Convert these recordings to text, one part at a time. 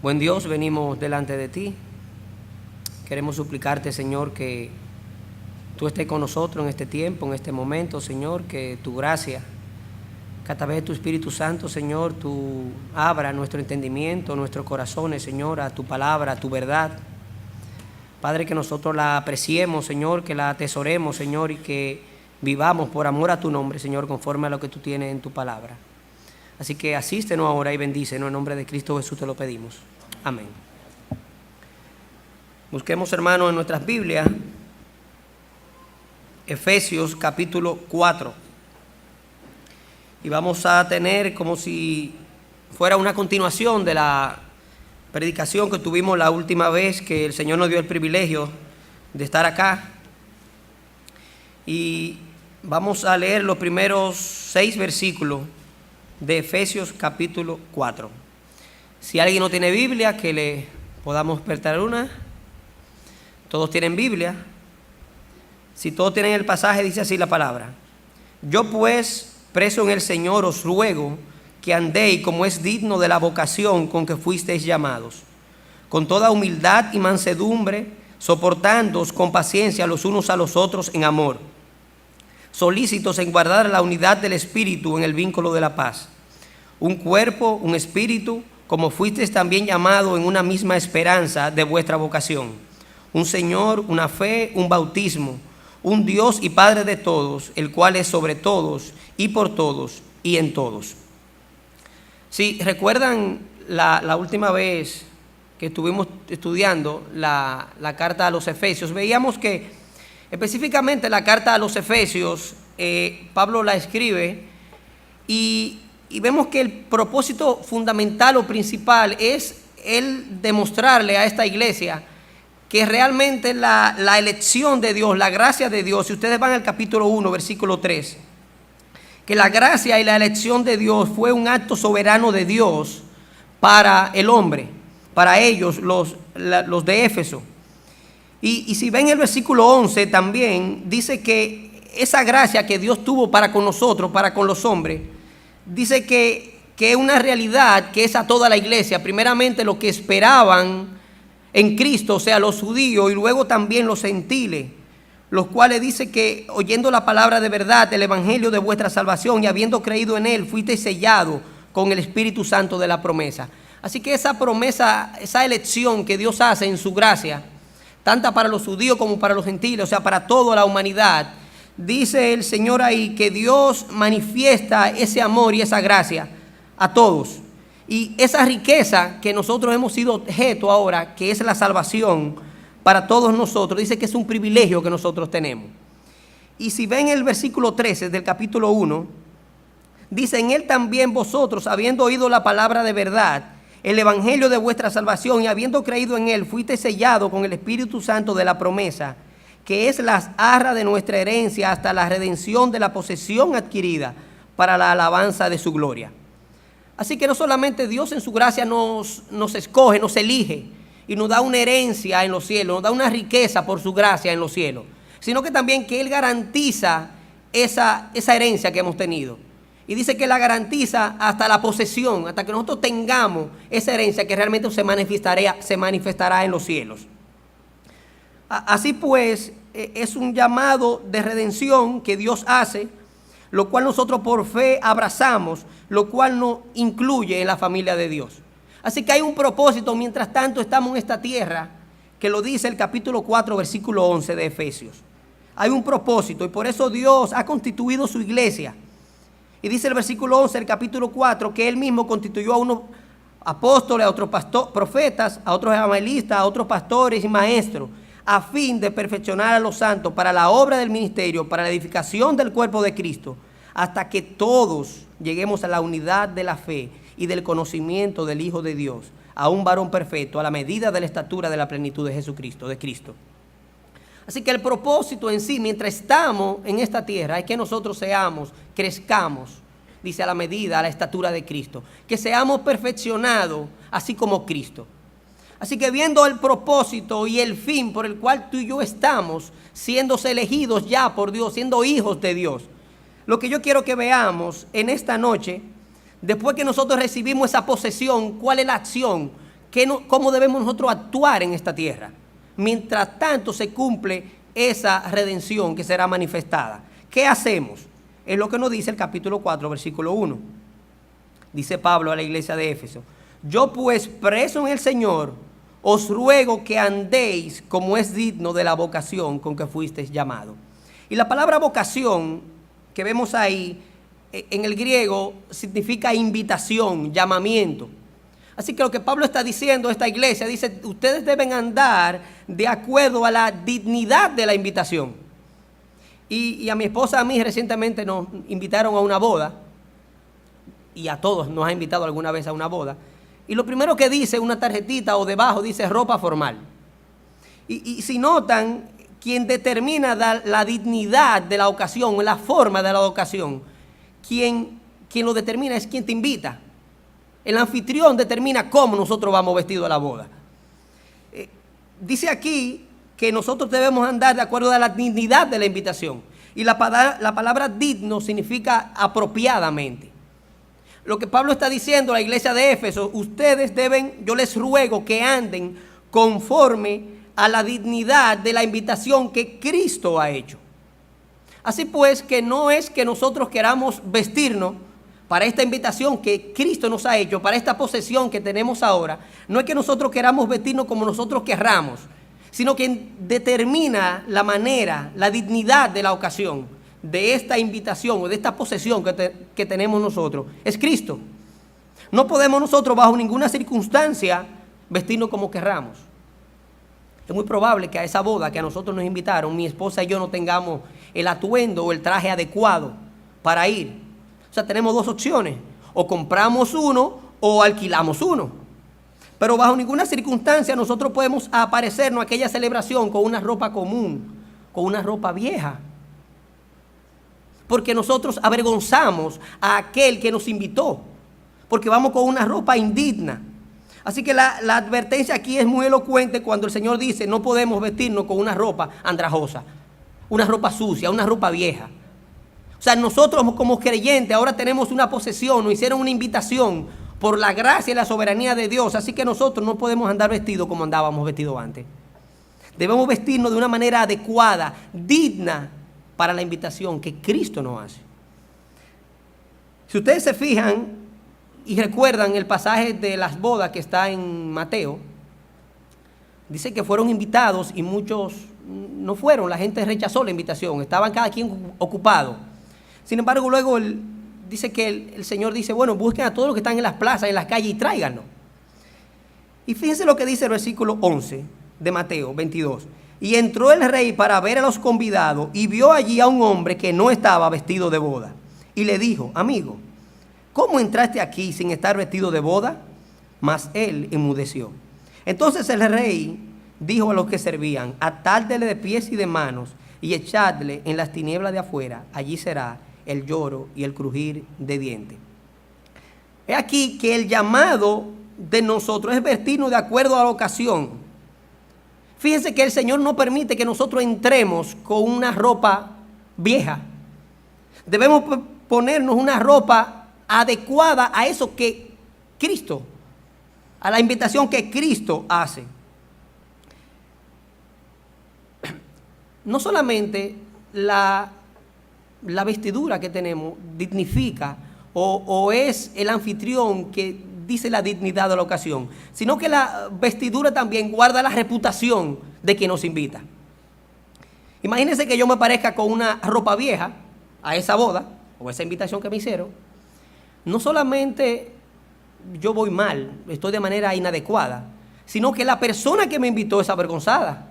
Buen Dios, venimos delante de ti. Queremos suplicarte, Señor, que tú estés con nosotros en este tiempo, en este momento, Señor, que tu gracia, que a través de tu Espíritu Santo, Señor, tú abra nuestro entendimiento, nuestros corazones, Señor, a tu palabra, a tu verdad. Padre, que nosotros la apreciemos, Señor, que la atesoremos, Señor, y que vivamos por amor a tu nombre, Señor, conforme a lo que tú tienes en tu palabra. Así que asístenos ahora y bendícenos, en nombre de Cristo Jesús te lo pedimos. Amén. Busquemos, hermanos, en nuestras Biblias, Efesios capítulo 4. Y vamos a tener como si fuera una continuación de la predicación que tuvimos la última vez que el Señor nos dio el privilegio de estar acá. Y vamos a leer los primeros 6 versículos de Efesios capítulo 4. Si alguien no tiene Biblia, que le podamos prestar una. Todos tienen Biblia. Si todos tienen el pasaje, dice así la palabra: yo pues, preso en el Señor, os ruego que andéis como es digno de la vocación con que fuisteis llamados, con toda humildad y mansedumbre, soportándoos con paciencia los unos a los otros en amor, solícitos en guardar la unidad del Espíritu en el vínculo de la paz. Un cuerpo, un espíritu, como fuisteis también llamados en una misma esperanza de vuestra vocación. Un Señor, una fe, un bautismo, un Dios y Padre de todos, el cual es sobre todos y por todos y en todos. Si recuerdan la última vez que estuvimos estudiando la carta a los Efesios, veíamos que específicamente la carta a los Efesios, Pablo la escribe y vemos que el propósito fundamental o principal es el demostrarle a esta iglesia que realmente la elección de Dios, la gracia de Dios, si ustedes van al capítulo 1, versículo 3, que la gracia y la elección de Dios fue un acto soberano de Dios para el hombre, para ellos, los de Éfeso. Y si ven el versículo 11 también, dice que esa gracia que Dios tuvo para con nosotros, para con los hombres, dice que es una realidad que es a toda la iglesia, primeramente los que esperaban en Cristo, o sea, los judíos, y luego también los gentiles, los cuales dice que oyendo la palabra de verdad, el evangelio de vuestra salvación, y habiendo creído en él, fuiste sellado con el Espíritu Santo de la promesa. Así que esa promesa, esa elección que Dios hace en su gracia, tanto para los judíos como para los gentiles, o sea, para toda la humanidad, dice el Señor ahí que Dios manifiesta ese amor y esa gracia a todos. Y esa riqueza que nosotros hemos sido objeto ahora, que es la salvación para todos nosotros, dice que es un privilegio que nosotros tenemos. Y si ven el versículo 13 del capítulo 1, dice: en él también vosotros, habiendo oído la palabra de verdad, el evangelio de vuestra salvación, y habiendo creído en él, fuiste sellado con el Espíritu Santo de la promesa, que es las arras de nuestra herencia hasta la redención de la posesión adquirida para la alabanza de su gloria. Así que no solamente Dios en su gracia nos escoge, nos elige y nos da una herencia en los cielos, nos da una riqueza por su gracia en los cielos, sino que también que Él garantiza esa herencia que hemos tenido. Y dice que la garantiza hasta la posesión, hasta que nosotros tengamos esa herencia que realmente se manifestará en los cielos. Así pues, es un llamado de redención que Dios hace, lo cual nosotros por fe abrazamos, lo cual nos incluye en la familia de Dios. Así que hay un propósito mientras tanto estamos en esta tierra, que lo dice el capítulo 4, versículo 11 de Efesios. Hay un propósito y por eso Dios ha constituido su iglesia. Y dice el versículo 11 del capítulo 4 que Él mismo constituyó a unos apóstoles, a otros profetas, a otros evangelistas, a otros pastores y maestros, a fin de perfeccionar a los santos para la obra del ministerio, para la edificación del cuerpo de Cristo, hasta que todos lleguemos a la unidad de la fe y del conocimiento del Hijo de Dios, a un varón perfecto, a la medida de la estatura de la plenitud de Jesucristo, de Cristo. Así que el propósito en sí, mientras estamos en esta tierra, es que nosotros crezcamos, dice, a la medida, a la estatura de Cristo, que seamos perfeccionados así como Cristo. Así que viendo el propósito y el fin por el cual tú y yo estamos, siendo elegidos ya por Dios, siendo hijos de Dios, lo que yo quiero que veamos en esta noche, después que nosotros recibimos esa posesión, ¿cuál es la acción cómo debemos nosotros actuar en esta tierra. Mientras tanto se cumple esa redención que será manifestada. ¿Qué hacemos? Es lo que nos dice el capítulo 4, versículo 1. Dice Pablo a la iglesia de Éfeso: yo pues, preso en el Señor, os ruego que andéis como es digno de la vocación con que fuisteis llamados. Y la palabra vocación que vemos ahí, en el griego, significa invitación, llamamiento. Así que lo que Pablo está diciendo a esta iglesia, dice, ustedes deben andar de acuerdo a la dignidad de la invitación. Y a mi esposa, a mí recientemente nos invitaron a una boda, y a todos nos ha invitado alguna vez a una boda. Y lo primero que dice una tarjetita o debajo dice ropa formal. Y si notan, quien determina la dignidad de la ocasión, la forma de la ocasión, quien lo determina es quien te invita. El anfitrión determina cómo nosotros vamos vestidos a la boda. Dice aquí que nosotros debemos andar de acuerdo a la dignidad de la invitación. Y la palabra digno significa apropiadamente. Lo que Pablo está diciendo a la iglesia de Éfeso, ustedes deben, yo les ruego que anden conforme a la dignidad de la invitación que Cristo ha hecho. Así pues, que no es que nosotros queramos vestirnos para esta invitación que Cristo nos ha hecho, para esta posesión que tenemos ahora. No es que nosotros queramos vestirnos como nosotros querramos, sino que determina la manera, la dignidad de la ocasión, de esta invitación o de esta posesión que tenemos nosotros, es Cristo. No podemos nosotros bajo ninguna circunstancia vestirnos como querramos. Es muy probable que a esa boda que a nosotros nos invitaron, mi esposa y yo no tengamos el atuendo o el traje adecuado para ir. O sea, tenemos dos opciones: o compramos uno o alquilamos uno. Pero bajo ninguna circunstancia nosotros podemos aparecernos a aquella celebración con una ropa común, con una ropa vieja. Porque nosotros avergonzamos a aquel que nos invitó, porque vamos con una ropa indigna. Así que la advertencia aquí es muy elocuente cuando el Señor dice: no podemos vestirnos con una ropa andrajosa, una ropa sucia, una ropa vieja. O sea, nosotros como creyentes ahora tenemos una posesión, nos hicieron una invitación por la gracia y la soberanía de Dios. Así que nosotros no podemos andar vestidos como andábamos vestidos antes. Debemos vestirnos de una manera adecuada, digna para la invitación que Cristo nos hace. Si ustedes se fijan y recuerdan el pasaje de las bodas que está en Mateo, dice que fueron invitados y muchos no fueron. La gente rechazó la invitación, estaban cada quien ocupado. Sin embargo, luego dice que el Señor dice: bueno, busquen a todos los que están en las plazas, en las calles, y tráiganlo. Y fíjense lo que dice el versículo 11 de Mateo 22. Y entró el rey para ver a los convidados y vio allí a un hombre que no estaba vestido de boda. Y le dijo: amigo, ¿cómo entraste aquí sin estar vestido de boda? Mas él enmudeció. Entonces el rey dijo a los que servían: atádele de pies y de manos y echadle en las tinieblas de afuera. Allí será el lloro y el crujir de dientes. Es aquí que el llamado de nosotros es vestirnos de acuerdo a la ocasión. Fíjense que el Señor no permite que nosotros entremos con una ropa vieja. Debemos ponernos una ropa adecuada a eso que Cristo, a la invitación que Cristo hace. No solamente la vestidura que tenemos dignifica o es el anfitrión que dice la dignidad de la ocasión, sino que la vestidura también guarda la reputación de quien nos invita. Imagínense que yo me parezca con una ropa vieja a esa boda o esa invitación que me hicieron. No solamente yo voy mal, estoy de manera inadecuada, sino que la persona que me invitó es avergonzada.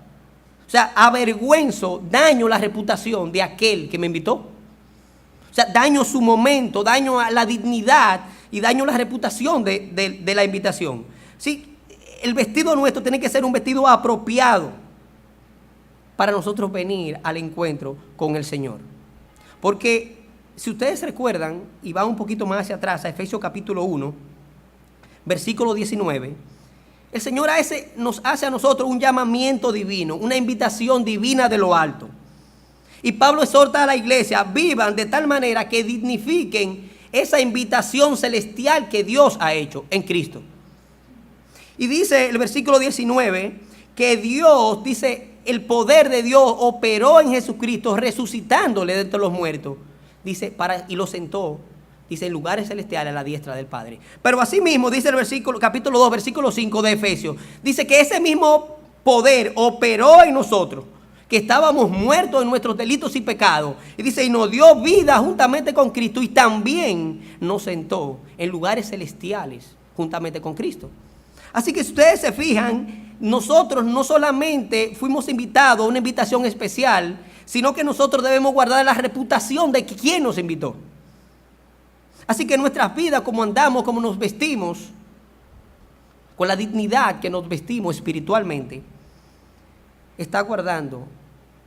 O sea, avergüenzo, daño la reputación de aquel que me invitó. O sea, daño su momento, daño a la dignidad y daño la reputación de la invitación. Sí, el vestido nuestro tiene que ser un vestido apropiado para nosotros venir al encuentro con el Señor. Porque si ustedes recuerdan y van un poquito más hacia atrás a Efesios capítulo 1, versículo 19, el Señor nos hace a nosotros un llamamiento divino, una invitación divina de lo alto. Y Pablo exhorta a la iglesia: vivan de tal manera que dignifiquen esa invitación celestial que Dios ha hecho en Cristo. Y dice el versículo 19 que Dios, dice, el poder de Dios operó en Jesucristo resucitándole de entre los muertos. Dice, y lo sentó, dice, en lugares celestiales a la diestra del Padre. Pero asimismo dice el versículo, capítulo 2, versículo 5 de Efesios, dice que ese mismo poder operó en nosotros, que estábamos muertos en nuestros delitos y pecados. Y dice, y nos dio vida juntamente con Cristo y también nos sentó en lugares celestiales juntamente con Cristo. Así que si ustedes se fijan, nosotros no solamente fuimos invitados a una invitación especial, sino que nosotros debemos guardar la reputación de quien nos invitó. Así que nuestras vidas, como andamos, como nos vestimos, con la dignidad que nos vestimos espiritualmente, está guardando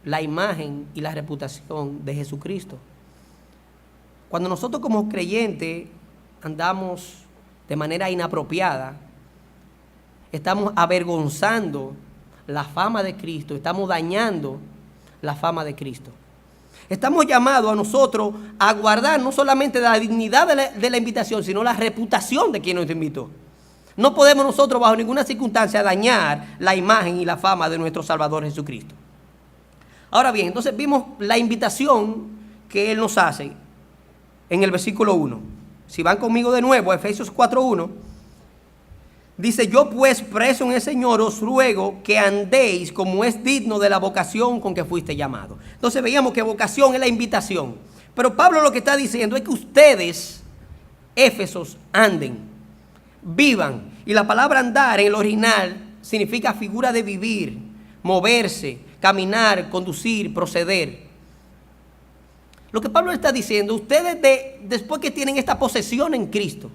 la imagen y la reputación de Jesucristo. Cuando nosotros como creyentes andamos de manera inapropiada, estamos avergonzando la fama de Cristo, estamos dañando la fama de Cristo. Estamos llamados a nosotros a guardar no solamente la dignidad de la invitación, sino la reputación de quien nos invitó. No podemos nosotros bajo ninguna circunstancia dañar la imagen y la fama de nuestro Salvador Jesucristo. Ahora bien, entonces vimos la invitación que Él nos hace en el versículo 1. Si van conmigo de nuevo a Efesios 4:1, dice, yo pues preso en el Señor os ruego que andéis como es digno de la vocación con que fuiste llamado. Entonces veíamos que vocación es la invitación. Pero Pablo lo que está diciendo es que ustedes, Éfesos, anden, vivan. Y la palabra andar en el original significa figura de vivir, moverse, caminar, conducir, proceder. Lo que Pablo está diciendo, ustedes después que tienen esta posesión en Cristo,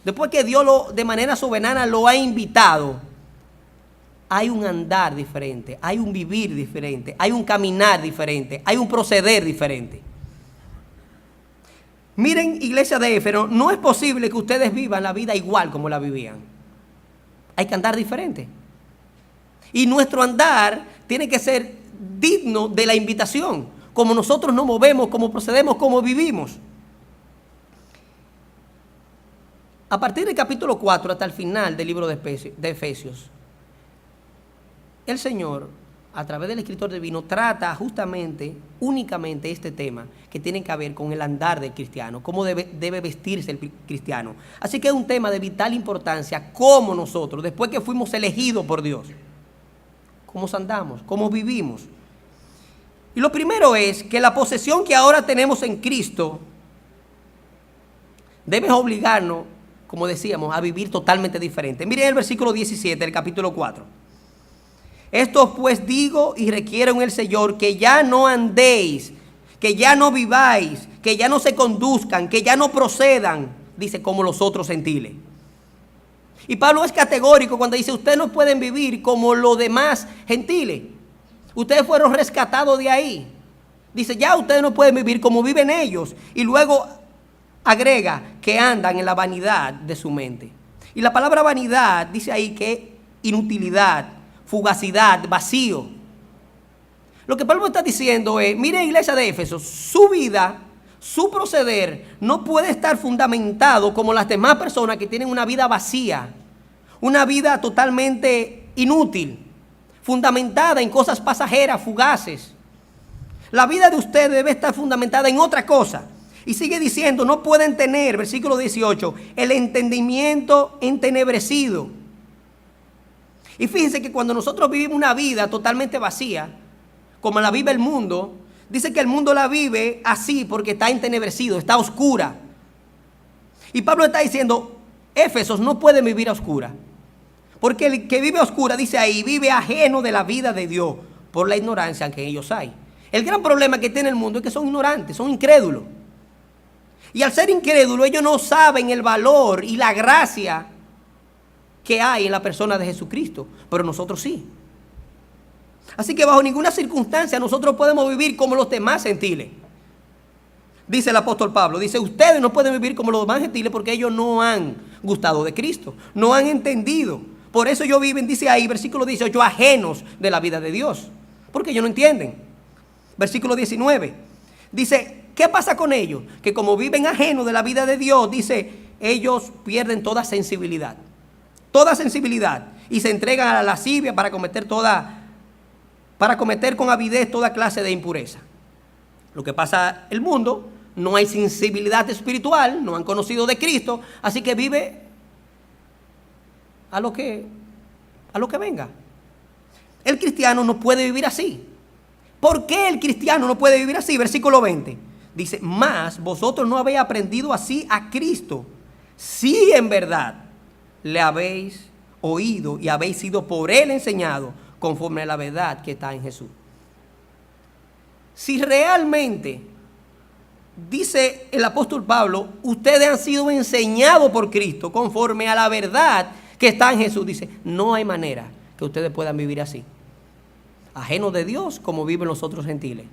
después que Dios de manera soberana lo ha invitado, hay un andar diferente, hay un vivir diferente, hay un caminar diferente, hay un proceder diferente. Miren, iglesia de Éfeso, no es posible que ustedes vivan la vida igual como la vivían. Hay que andar diferente. Y nuestro andar tiene que ser digno de la invitación, como nosotros nos movemos, como procedemos, como vivimos. A partir del capítulo 4 hasta el final del libro de Efesios, el Señor, a través del escritor divino, trata justamente, únicamente este tema que tiene que ver con el andar del cristiano, cómo debe vestirse el cristiano. Así que es un tema de vital importancia, cómo nosotros, después que fuimos elegidos por Dios, cómo andamos, cómo vivimos. Y lo primero es que la posesión que ahora tenemos en Cristo debe obligarnos, como decíamos, a vivir totalmente diferente. Miren el versículo 17 del capítulo 4. Esto pues digo y requiero en el Señor que ya no andéis, que ya no viváis, que ya no se conduzcan, que ya no procedan, dice, como los otros gentiles. Y Pablo es categórico cuando dice, ustedes no pueden vivir como los demás gentiles. Ustedes fueron rescatados de ahí. Dice, ya ustedes no pueden vivir como viven ellos. Y luego agrega que andan en la vanidad de su mente. Y la palabra vanidad dice ahí que inutilidad, fugacidad, vacío. Lo que Pablo está diciendo es, mire, iglesia de Éfeso, su vida, su proceder no puede estar fundamentado como las demás personas que tienen una vida vacía, una vida totalmente inútil, fundamentada en cosas pasajeras, fugaces. La vida de usted debe estar fundamentada en otra cosa. Y sigue diciendo, no pueden tener, versículo 18, el entendimiento entenebrecido. Y fíjense que cuando nosotros vivimos una vida totalmente vacía, como la vive el mundo, dice que el mundo la vive así porque está entenebrecido, está oscura. Y Pablo está diciendo, Éfesos no pueden vivir a oscura. Porque el que vive a oscura, dice ahí, vive ajeno de la vida de Dios por la ignorancia que en ellos hay. El gran problema que tiene el mundo es que son ignorantes, son incrédulos. Y al ser incrédulos, ellos no saben el valor y la gracia que hay en la persona de Jesucristo, pero nosotros sí. Así que bajo ninguna circunstancia nosotros podemos vivir como los demás gentiles. Dice el apóstol Pablo, dice, ustedes no pueden vivir como los demás gentiles porque ellos no han gustado de Cristo, no han entendido. Por eso ellos viven, dice ahí, versículo 18, ajenos de la vida de Dios, porque ellos no entienden. Versículo 19, dice, ¿qué pasa con ellos? Que como viven ajenos de la vida de Dios, dice, ellos pierden toda sensibilidad. Toda sensibilidad. y se entregan a la lascivia para cometer con avidez toda clase de impureza. Lo que pasa el mundo, no hay sensibilidad espiritual, no han conocido de Cristo, así que vive a lo que venga. El cristiano no puede vivir así. ¿Por qué el cristiano no puede vivir así? Versículo 20. Dice, mas vosotros no habéis aprendido así a Cristo, si en verdad le habéis oído y habéis sido por él enseñado conforme a la verdad que está en Jesús. Si realmente, dice el apóstol Pablo, ustedes han sido enseñados por Cristo conforme a la verdad que está en Jesús, dice, no hay manera que ustedes puedan vivir así, ajenos de Dios como viven los otros gentiles.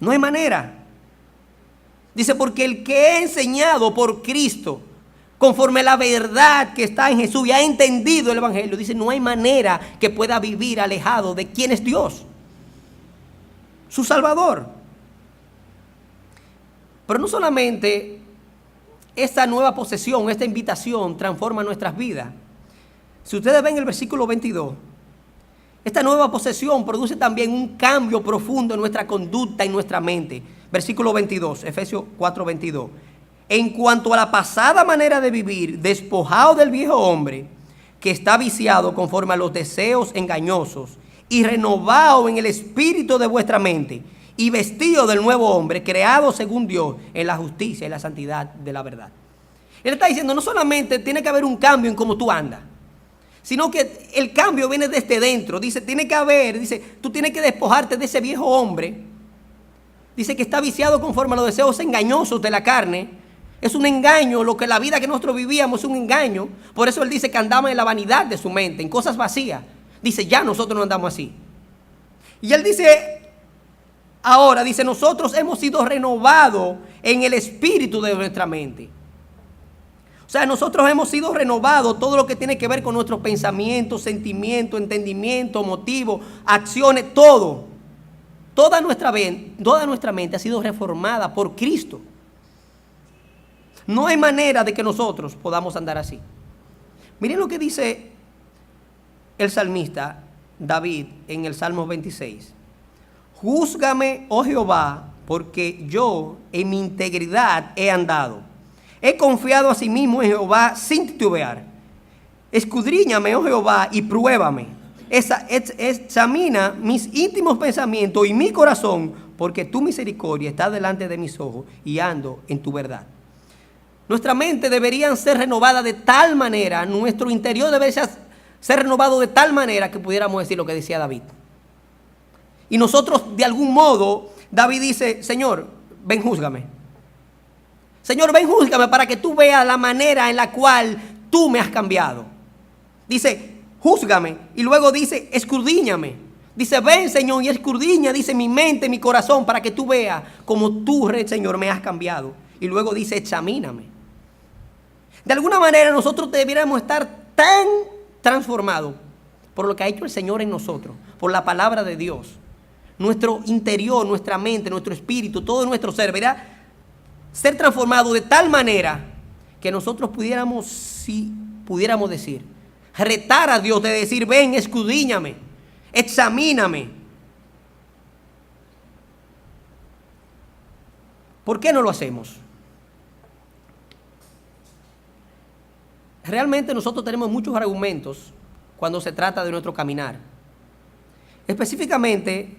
No hay manera. Dice, porque el que es enseñado por Cristo conforme a la verdad que está en Jesús y ha entendido el evangelio, dice, no hay manera que pueda vivir alejado de quién es Dios, su Salvador. Pero no solamente esta nueva posesión, esta invitación transforma nuestras vidas. Si ustedes ven el versículo 22, esta nueva posesión produce también un cambio profundo en nuestra conducta y nuestra mente. Versículo 22, Efesios 4:22. En cuanto a la pasada manera de vivir, despojado del viejo hombre, que está viciado conforme a los deseos engañosos, y renovado en el espíritu de vuestra mente, y vestido del nuevo hombre, creado según Dios, en la justicia y la santidad de la verdad. Él está diciendo, no solamente tiene que haber un cambio en cómo tú andas, sino que el cambio viene desde dentro. Dice, tiene que haber, dice, tú tienes que despojarte de ese viejo hombre. Dice que está viciado conforme a los deseos engañosos de la carne. Es un engaño, lo que la vida que nosotros vivíamos es un engaño. Por eso él dice que andamos en la vanidad de su mente, en cosas vacías. Dice, ya nosotros no andamos así. Y él dice, ahora, dice, nosotros hemos sido renovados en el espíritu de nuestra mente. O sea, nosotros hemos sido renovados todo lo que tiene que ver con nuestros pensamientos, sentimientos, entendimiento, motivos, acciones, todo. Toda nuestra mente ha sido reformada por Cristo. No hay manera de que nosotros podamos andar así. Miren lo que dice el salmista David en el Salmo 26. Júzgame, oh Jehová, porque yo en mi integridad he andado. He confiado a sí mismo en Jehová sin titubear. Escudriñame, oh Jehová, y pruébame. Examina mis íntimos pensamientos y mi corazón, porque tu misericordia está delante de mis ojos y ando en tu verdad. Nuestra mente debería ser renovada de tal manera, nuestro interior debería ser renovado de tal manera que pudiéramos decir lo que decía David. Y nosotros, de algún modo, David dice, Señor, ven, júzgame. Señor, ven, júzgame para que tú veas la manera en la cual tú me has cambiado. Dice, júzgame. Y luego dice, escudriñame. Dice, ven, Señor, y escudriña, dice, mi mente, mi corazón, para que tú veas como tú, Señor, me has cambiado. Y luego dice, examíname. De alguna manera nosotros debiéramos estar tan transformados por lo que ha hecho el Señor en nosotros, por la palabra de Dios. Nuestro interior, nuestra mente, nuestro espíritu, todo nuestro ser, ¿verdad? Ser transformado de tal manera que nosotros pudiéramos, si pudiéramos decir, retar a Dios de decir, ven, escudriñame, examíname. ¿Por qué no lo hacemos? Realmente nosotros tenemos muchos argumentos cuando se trata de nuestro caminar. Específicamente,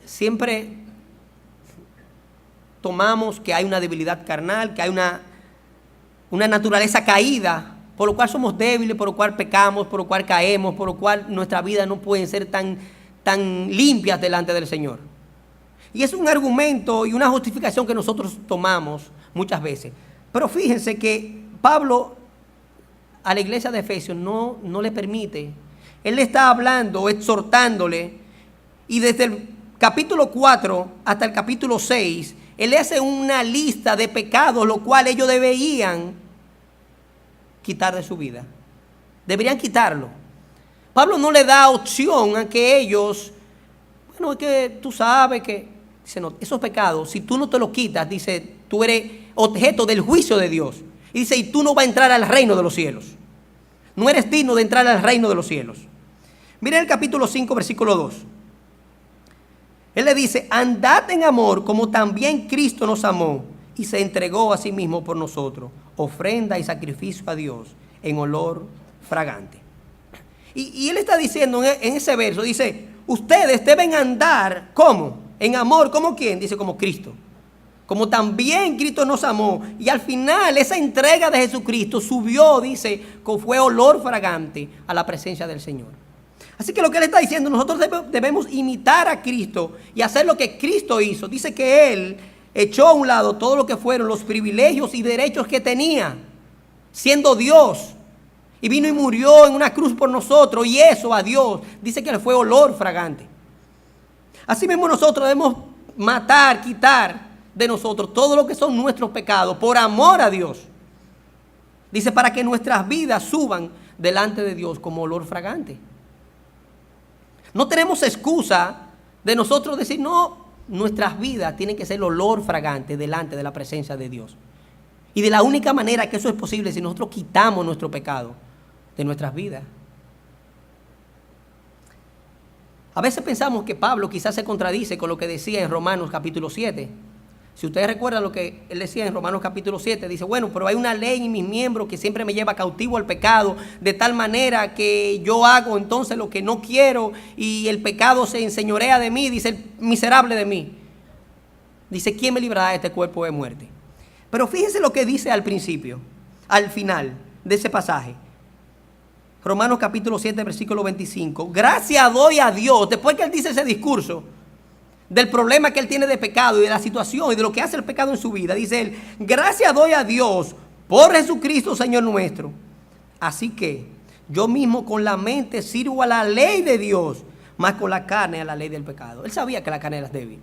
siempre tomamos que hay una debilidad carnal, que hay una naturaleza caída, por lo cual somos débiles, por lo cual pecamos, por lo cual caemos, por lo cual nuestra vida no puede ser tan limpias delante del Señor. Y es un argumento y una justificación que nosotros tomamos muchas veces. Pero fíjense que Pablo a la iglesia de Efesios no le permite. Él le está hablando, exhortándole, y desde el capítulo 4 hasta el capítulo 6, él le hace una lista de pecados, lo cual ellos deberían quitar de su vida. Deberían quitarlo. Pablo no le da opción a que ellos, bueno, es que tú sabes que, dice, no, esos pecados, si tú no te los quitas, dice, tú eres objeto del juicio de Dios. Y dice, y tú no vas a entrar al reino de los cielos. no eres digno de entrar al reino de los cielos. Miren el capítulo 5, versículo 2. Él le dice, andad en amor como también Cristo nos amó y se entregó a sí mismo por nosotros, ofrenda y sacrificio a Dios en olor fragante. Y él está diciendo en ese verso, dice, ustedes deben andar, ¿cómo? En amor, ¿como quién? Dice, como Cristo. Como también Cristo nos amó. Y al final esa entrega de Jesucristo subió, dice, que fue olor fragante a la presencia del Señor. Así que lo que él está diciendo, nosotros debemos imitar a Cristo y hacer lo que Cristo hizo. Dice que él echó a un lado todo lo que fueron los privilegios y derechos que tenía, siendo Dios. Y vino y murió en una cruz por nosotros, y eso a Dios dice que le fue olor fragante. Así mismo nosotros debemos matar, quitar de nosotros todo lo que son nuestros pecados por amor a Dios. Dice, para que nuestras vidas suban delante de Dios como olor fragante. No tenemos excusa de nosotros decir, no, nuestras vidas tienen que ser olor fragante delante de la presencia de Dios. Y de la única manera que eso es posible es si nosotros quitamos nuestro pecado de nuestras vidas. A veces pensamos que Pablo quizás se contradice con lo que decía en Romanos capítulo 7. Si ustedes recuerdan lo que él decía en Romanos capítulo 7, dice, bueno, pero hay una ley en mis miembros que siempre me lleva cautivo al pecado, de tal manera que yo hago entonces lo que no quiero y el pecado se enseñorea de mí, dice, el miserable de mí. Dice, ¿quién me librará de este cuerpo de muerte? Pero fíjense lo que dice al principio, al final de ese pasaje. Romanos capítulo 7, versículo 25. Gracias doy a Dios, después que él dice ese discurso del problema que él tiene de pecado y de la situación y de lo que hace el pecado en su vida, dice él, gracias doy a Dios por Jesucristo Señor nuestro. Así que yo mismo con la mente sirvo a la ley de Dios, más con la carne a la ley del pecado. Él sabía que la carne era débil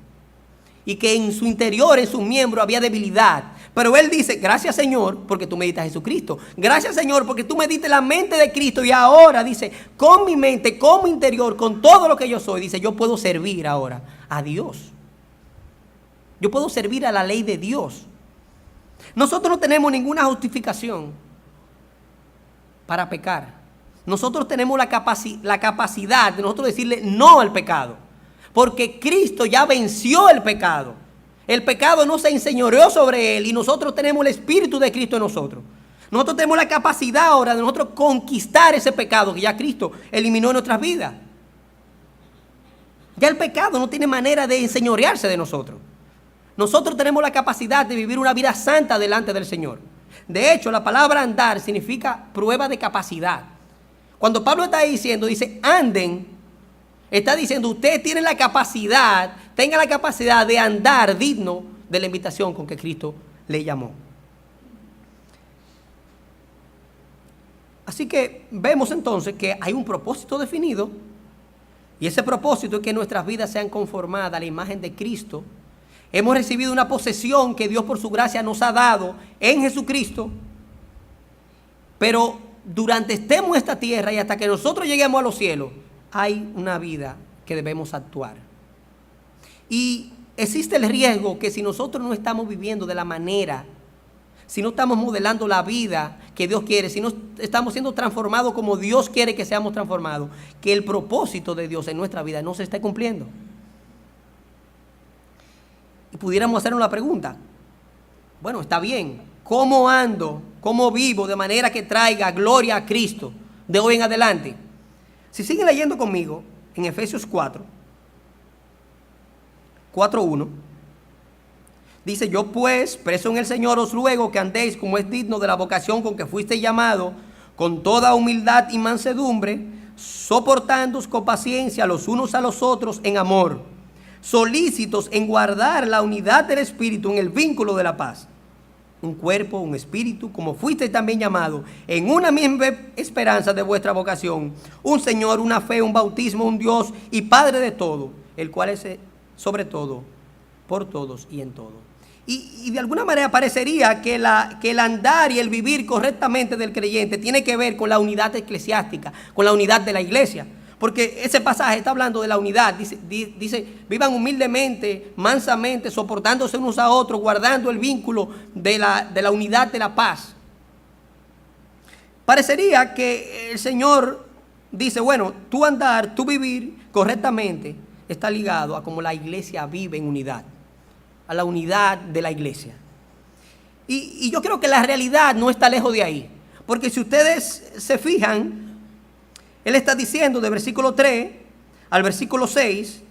y que en su interior, en sus miembros había debilidad. Pero él dice, gracias Señor porque tú me diste a Jesucristo. Gracias Señor porque tú me diste la mente de Cristo. Y ahora dice, con mi mente, con mi interior, con todo lo que yo soy, dice, yo puedo servir ahora a Dios. Yo puedo servir a la ley de Dios. Nosotros no tenemos ninguna justificación para pecar. Nosotros tenemos la capacidad de nosotros decirle no al pecado. Porque Cristo ya venció el pecado. El pecado no se enseñoreó sobre él y nosotros tenemos el Espíritu de Cristo en nosotros. Nosotros tenemos la capacidad ahora de nosotros conquistar ese pecado que ya Cristo eliminó en nuestras vidas. Ya el pecado no tiene manera de enseñorearse de nosotros. Nosotros tenemos la capacidad de vivir una vida santa delante del Señor. De hecho, la palabra andar significa prueba de capacidad. Cuando Pablo está diciendo, dice, anden, está diciendo, ustedes tienen la capacidad, tengan la capacidad de andar digno de la invitación con que Cristo le llamó. Así que vemos entonces que hay un propósito definido, y ese propósito es que nuestras vidas sean conformadas a la imagen de Cristo. Hemos recibido una posesión que Dios por su gracia nos ha dado en Jesucristo, pero durante estemos en esta tierra y hasta que nosotros lleguemos a los cielos, hay una vida que debemos actuar. Y existe el riesgo que si nosotros no estamos viviendo de la manera, si no estamos modelando la vida que Dios quiere, si no estamos siendo transformados como Dios quiere que seamos transformados, que el propósito de Dios en nuestra vida no se esté cumpliendo. Y pudiéramos hacernos la pregunta, bueno, está bien, ¿cómo ando, cómo vivo de manera que traiga gloria a Cristo de hoy en adelante? Si siguen leyendo conmigo en Efesios 4:1, dice, yo pues, preso en el Señor, os ruego que andéis como es digno de la vocación con que fuiste llamado, con toda humildad y mansedumbre, soportándoos con paciencia los unos a los otros en amor, solícitos en guardar la unidad del Espíritu en el vínculo de la paz. Un cuerpo, un espíritu, como fuiste también llamado, en una misma esperanza de vuestra vocación, un Señor, una fe, un bautismo, un Dios y Padre de todo, el cual es sobre todo, por todos y en todo. Y de alguna manera parecería que el andar y el vivir correctamente del creyente tiene que ver con la unidad eclesiástica, con la unidad de la iglesia. Porque ese pasaje está hablando de la unidad. Dice, vivan humildemente, mansamente, soportándose unos a otros, guardando el vínculo de la unidad de la paz. parecería que el Señor dice, bueno, tu andar, tu vivir correctamente está ligado a cómo la iglesia vive en unidad, a la unidad de la iglesia. Y yo creo que la realidad no está lejos de ahí, porque si ustedes se fijan, Él está diciendo de versículo 3 al versículo 6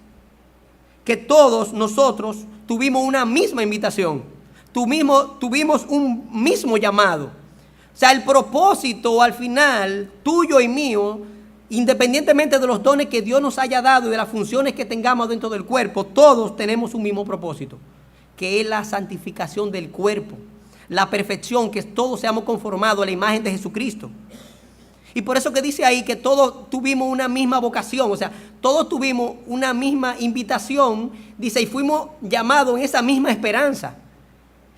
que todos nosotros tuvimos una misma invitación, tuvimos un mismo llamado. O sea, el propósito al final, tuyo y mío, independientemente de los dones que Dios nos haya dado y de las funciones que tengamos dentro del cuerpo, todos tenemos un mismo propósito, que es la santificación del cuerpo, la perfección, que todos seamos conformados a la imagen de Jesucristo. Y por eso que dice ahí que todos tuvimos una misma vocación, o sea, todos tuvimos una misma invitación, dice, y fuimos llamados en esa misma esperanza.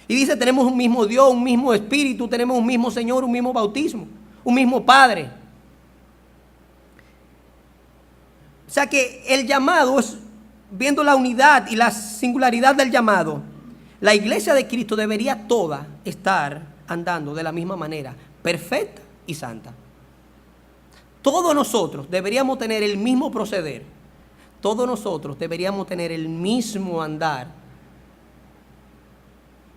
Y dice, tenemos un mismo Dios, un mismo Espíritu, tenemos un mismo Señor, un mismo bautismo, un mismo Padre. O sea que el llamado es, viendo la unidad y la singularidad del llamado, la iglesia de Cristo debería toda estar andando de la misma manera, perfecta y santa. Todos nosotros deberíamos tener el mismo proceder. Todos nosotros deberíamos tener el mismo andar,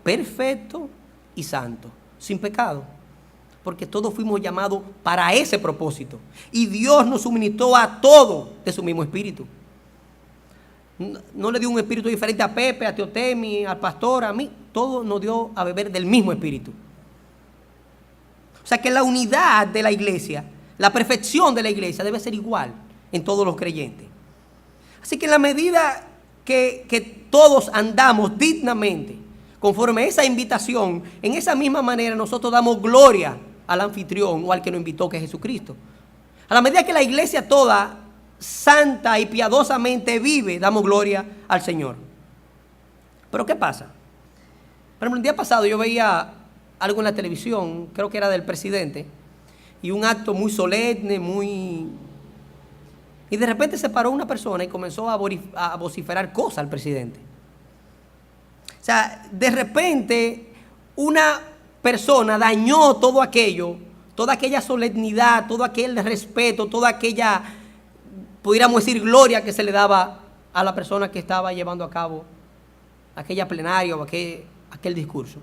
perfecto y santo, sin pecado. Porque todos fuimos llamados para ese propósito. Y Dios nos suministró a todos de su mismo espíritu. No le dio un espíritu diferente a Pepe, a Teotemi, al pastor, a mí. Todo nos dio a beber del mismo espíritu. O sea que la unidad de la iglesia, la perfección de la iglesia debe ser igual en todos los creyentes. Así que en la medida que todos andamos dignamente, conforme a esa invitación, en esa misma manera nosotros damos gloria al anfitrión o al que nos invitó, que es Jesucristo. A la medida que la iglesia toda, santa y piadosamente vive, damos gloria al Señor. Pero ¿qué pasa? Por ejemplo, el día pasado yo veía algo en la televisión, creo que era del presidente, y un acto muy solemne, y de repente se paró una persona y comenzó a vociferar cosas al presidente. O sea, de repente una persona dañó todo aquello, toda aquella solemnidad, todo aquel respeto, toda aquella, pudiéramos decir, gloria que se le daba a la persona que estaba llevando a cabo aquella plenaria o aquel discurso.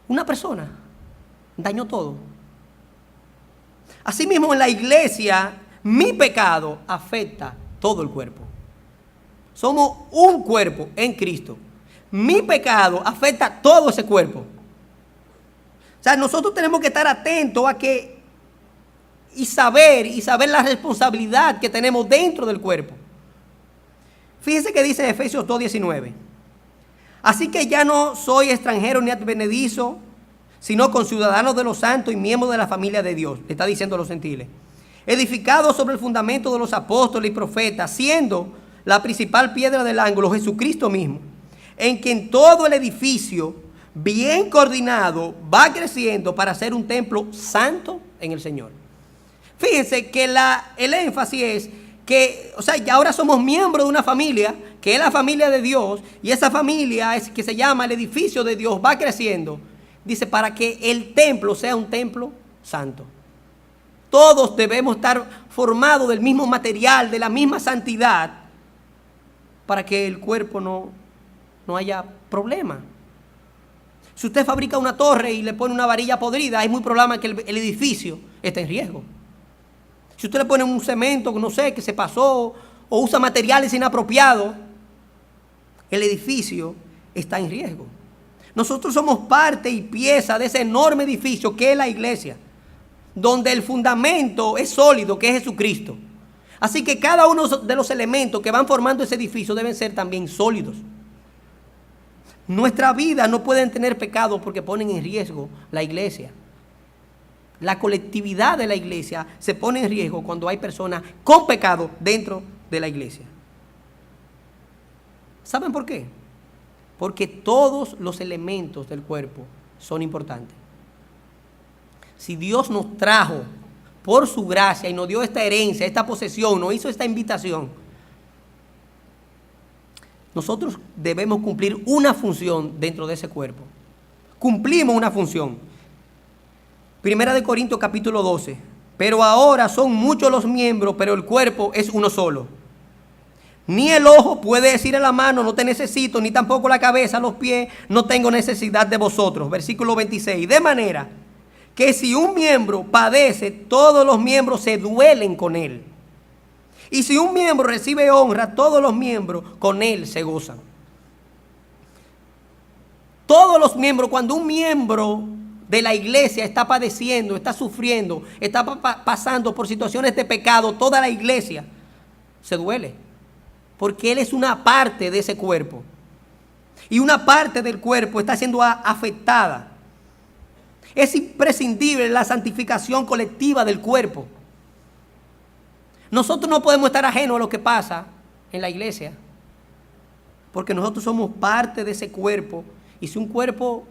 Una persona dañó todo. Asimismo, en la iglesia, mi pecado afecta todo el cuerpo. Somos un cuerpo en Cristo. Mi pecado afecta todo ese cuerpo. O sea, nosotros tenemos que estar atentos a que y saber la responsabilidad que tenemos dentro del cuerpo. Fíjense que dice Efesios 2:19. Así que ya no soy extranjero ni advenedizo, sino conciudadanos de los santos y miembros de la familia de Dios, le está diciendo a los gentiles, edificados sobre el fundamento de los apóstoles y profetas, siendo la principal piedra del ángulo Jesucristo mismo, en quien todo el edificio, bien coordinado, va creciendo para ser un templo santo en el Señor. Fíjense que el énfasis es que, o sea, ya ahora somos miembros de una familia, que es la familia de Dios, y esa familia es que se llama el edificio de Dios, va creciendo. Dice, para que el templo sea un templo santo. Todos debemos estar formados del mismo material, de la misma santidad, para que el cuerpo no haya problema. Si usted fabrica una torre y le pone una varilla podrida, hay muy probable que el edificio esté en riesgo. Si usted le pone un cemento, no sé, que se pasó, o usa materiales inapropiados, el edificio está en riesgo. Nosotros somos parte y pieza de ese enorme edificio que es la iglesia, donde el fundamento es sólido, que es Jesucristo. Así que cada uno de los elementos que van formando ese edificio deben ser también sólidos. Nuestra vida no pueden tener pecado porque ponen en riesgo la iglesia. La colectividad de la iglesia se pone en riesgo cuando hay personas con pecado dentro de la iglesia. ¿Saben por qué? Porque todos los elementos del cuerpo son importantes. Si Dios nos trajo por su gracia y nos dio esta herencia, esta posesión, nos hizo esta invitación, nosotros debemos cumplir una función dentro de ese cuerpo. Cumplimos una función. Primera de Corintios capítulo 12. Pero ahora son muchos los miembros, pero el cuerpo es uno solo. Ni el ojo puede decir a la mano, no te necesito, ni tampoco la cabeza, los pies, no tengo necesidad de vosotros. Versículo 26. De manera que si un miembro padece, todos los miembros se duelen con él. Y si un miembro recibe honra, todos los miembros con él se gozan. Todos los miembros, cuando un miembro de la iglesia está padeciendo, está sufriendo, está pasando por situaciones de pecado, toda la iglesia se duele. Porque él es una parte de ese cuerpo. Y una parte del cuerpo está siendo afectada. Es imprescindible la santificación colectiva del cuerpo. Nosotros no podemos estar ajenos a lo que pasa en la iglesia. Porque nosotros somos parte de ese cuerpo. Y si un cuerpo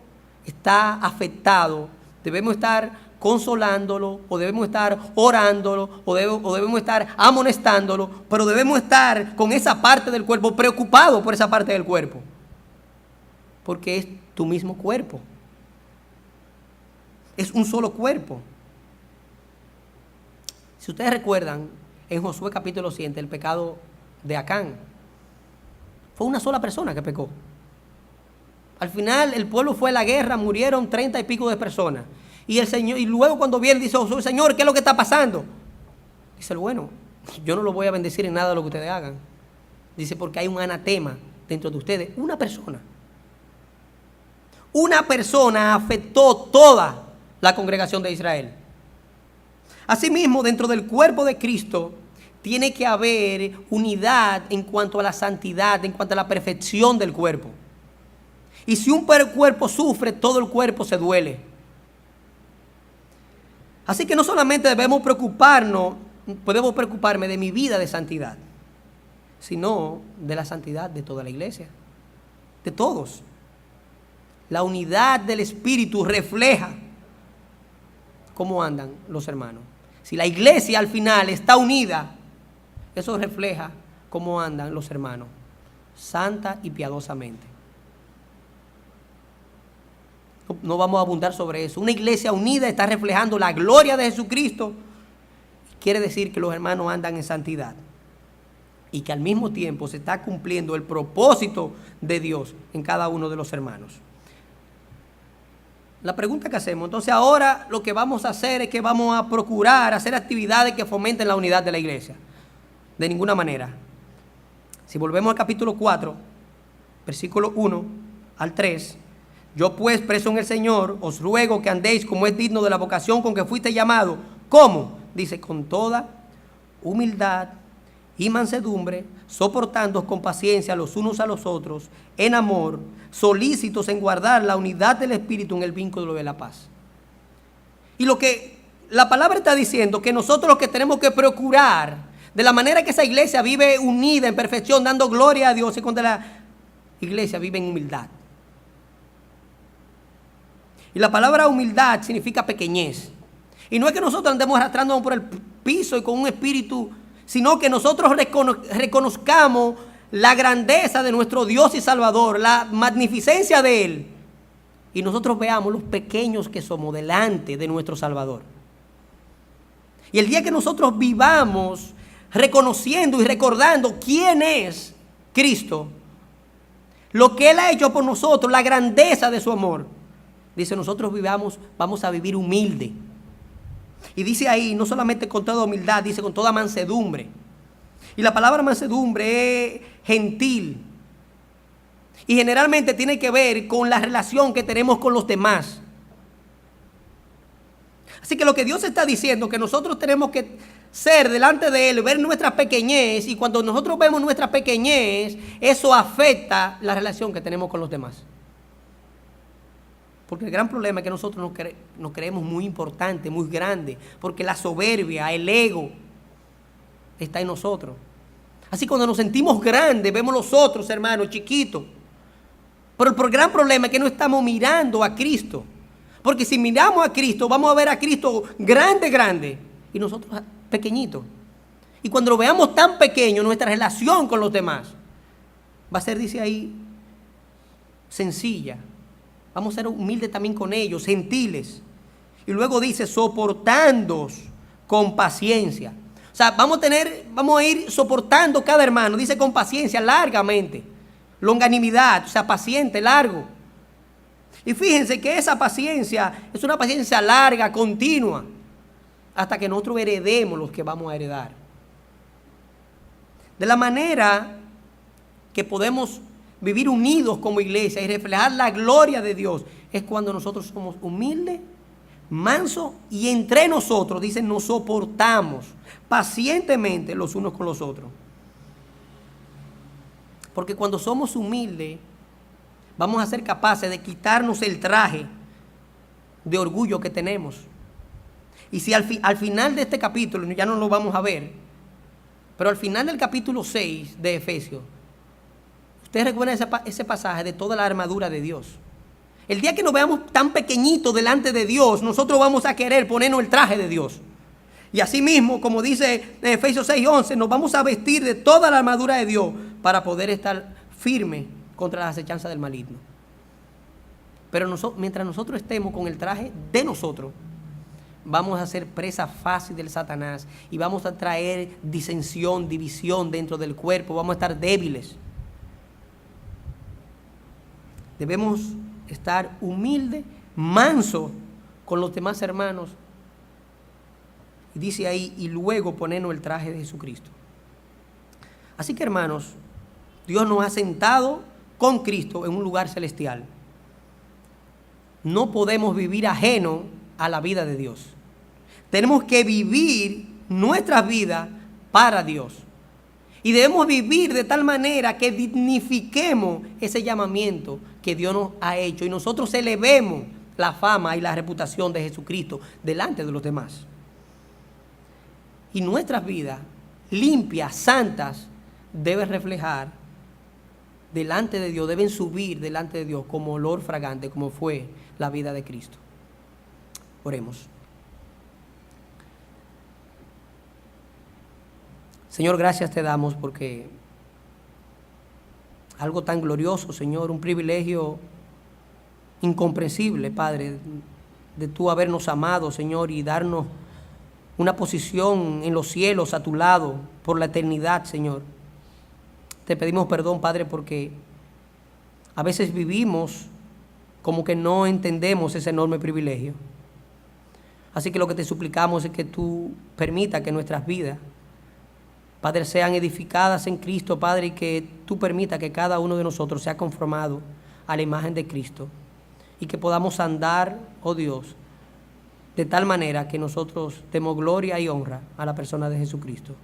está afectado, debemos estar consolándolo, o debemos estar orándolo, o debemos estar amonestándolo, pero debemos estar con esa parte del cuerpo, preocupados por esa parte del cuerpo, porque es tu mismo cuerpo, es un solo cuerpo. Si ustedes recuerdan, en Josué capítulo 7, el pecado de Acán, fue una sola persona que pecó. Al final el pueblo fue a la guerra, murieron 30 y pico de personas. Y el Señor, y luego cuando viene dice, oh, Señor, ¿qué es lo que está pasando? Dice, bueno, yo no lo voy a bendecir en nada de lo que ustedes hagan. Dice, porque hay un anatema dentro de ustedes. Una persona afectó toda la congregación de Israel. Asimismo, dentro del cuerpo de Cristo tiene que haber unidad en cuanto a la santidad, en cuanto a la perfección del cuerpo. Y si un cuerpo sufre, todo el cuerpo se duele. Así que no solamente podemos preocuparme de mi vida de santidad, sino de la santidad de toda la iglesia, de todos. La unidad del Espíritu refleja cómo andan los hermanos. Si la iglesia al final está unida, eso refleja cómo andan los hermanos, santa y piadosamente. No vamos a abundar sobre eso. Una iglesia unida está reflejando la gloria de Jesucristo. Quiere decir que los hermanos andan en santidad y que al mismo tiempo se está cumpliendo el propósito de Dios en cada uno de los hermanos. La pregunta que hacemos, entonces ahora lo que vamos a hacer es que vamos a procurar hacer actividades que fomenten la unidad de la iglesia. De ninguna manera. Si volvemos al capítulo 4, versículo 1 al 3, yo pues, preso en el Señor, os ruego que andéis como es digno de la vocación con que fuiste llamado. ¿Cómo? Dice, con toda humildad y mansedumbre, soportándoos con paciencia los unos a los otros, en amor, solícitos en guardar la unidad del Espíritu en el vínculo de la paz. Y lo que la palabra está diciendo, que nosotros lo que tenemos que procurar, de la manera que esa iglesia vive unida en perfección, dando gloria a Dios, y cuando la iglesia vive en humildad. Y la palabra humildad significa pequeñez. Y no es que nosotros andemos arrastrándonos por el piso y con un espíritu, sino que nosotros reconozcamos la grandeza de nuestro Dios y Salvador, la magnificencia de Él. Y nosotros veamos los pequeños que somos delante de nuestro Salvador. Y el día que nosotros vivamos reconociendo y recordando quién es Cristo, lo que Él ha hecho por nosotros, la grandeza de su amor, dice, nosotros vamos a vivir humilde. Y dice ahí, no solamente con toda humildad, dice con toda mansedumbre. Y la palabra mansedumbre es gentil. Y generalmente tiene que ver con la relación que tenemos con los demás. Así que lo que Dios está diciendo, que nosotros tenemos que ser delante de Él, ver nuestra pequeñez. Y cuando nosotros vemos nuestra pequeñez, eso afecta la relación que tenemos con los demás. Porque el gran problema es que nosotros nos creemos muy importantes, muy grandes, porque la soberbia, el ego, está en nosotros. Así cuando nos sentimos grandes, vemos los otros hermanos chiquitos. Pero el gran problema es que no estamos mirando a Cristo. Porque si miramos a Cristo, vamos a ver a Cristo grande, grande, y nosotros pequeñitos. Y cuando lo veamos tan pequeño, nuestra relación con los demás va a ser, dice ahí, sencilla. Vamos a ser humildes también con ellos, gentiles. y luego dice soportándoos con paciencia. O sea, vamos a ir soportando cada hermano, dice con paciencia, largamente, longanimidad, o sea, paciente, largo. Y fíjense que esa paciencia es una paciencia larga, continua, hasta que nosotros heredemos los que vamos a heredar. De la manera que podemos vivir unidos como iglesia y reflejar la gloria de Dios es cuando nosotros somos humildes, mansos y entre nosotros, dicen, nos soportamos pacientemente los unos con los otros. Porque cuando somos humildes, vamos a ser capaces de quitarnos el traje de orgullo que tenemos. Y si al final de este capítulo, ya no lo vamos a ver, pero al final del capítulo 6 de Efesios, ustedes recuerdan ese pasaje de toda la armadura de Dios. El día que nos veamos tan pequeñitos delante de Dios, nosotros vamos a querer ponernos el traje de Dios. Y así mismo, como dice en Efesios 6:11, nos vamos a vestir de toda la armadura de Dios para poder estar firmes contra las acechanzas del maligno. Pero mientras nosotros estemos con el traje de nosotros, vamos a ser presa fácil del Satanás y vamos a traer disensión, división dentro del cuerpo, vamos a estar débiles. Debemos estar humildes, mansos con los demás hermanos. Y dice ahí, y luego ponernos el traje de Jesucristo. Así que, hermanos, Dios nos ha sentado con Cristo en un lugar celestial. No podemos vivir ajeno a la vida de Dios. Tenemos que vivir nuestras vidas para Dios. Y debemos vivir de tal manera que dignifiquemos ese llamamiento que Dios nos ha hecho y nosotros elevemos la fama y la reputación de Jesucristo delante de los demás. Y nuestras vidas limpias, santas, deben reflejar delante de Dios, deben subir delante de Dios como olor fragante, como fue la vida de Cristo. Oremos. Señor, gracias te damos porque algo tan glorioso, Señor, un privilegio incomprensible, Padre, de tú habernos amado, Señor, y darnos una posición en los cielos a tu lado por la eternidad, Señor. Te pedimos perdón, Padre, porque a veces vivimos como que no entendemos ese enorme privilegio. Así que lo que te suplicamos es que tú permitas que nuestras vidas, Padre, sean edificadas en Cristo, Padre, y que tú permitas que cada uno de nosotros sea conformado a la imagen de Cristo y que podamos andar, oh Dios, de tal manera que nosotros demos gloria y honra a la persona de Jesucristo.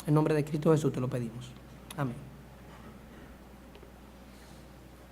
En nombre de Cristo Jesús te lo pedimos. Amén.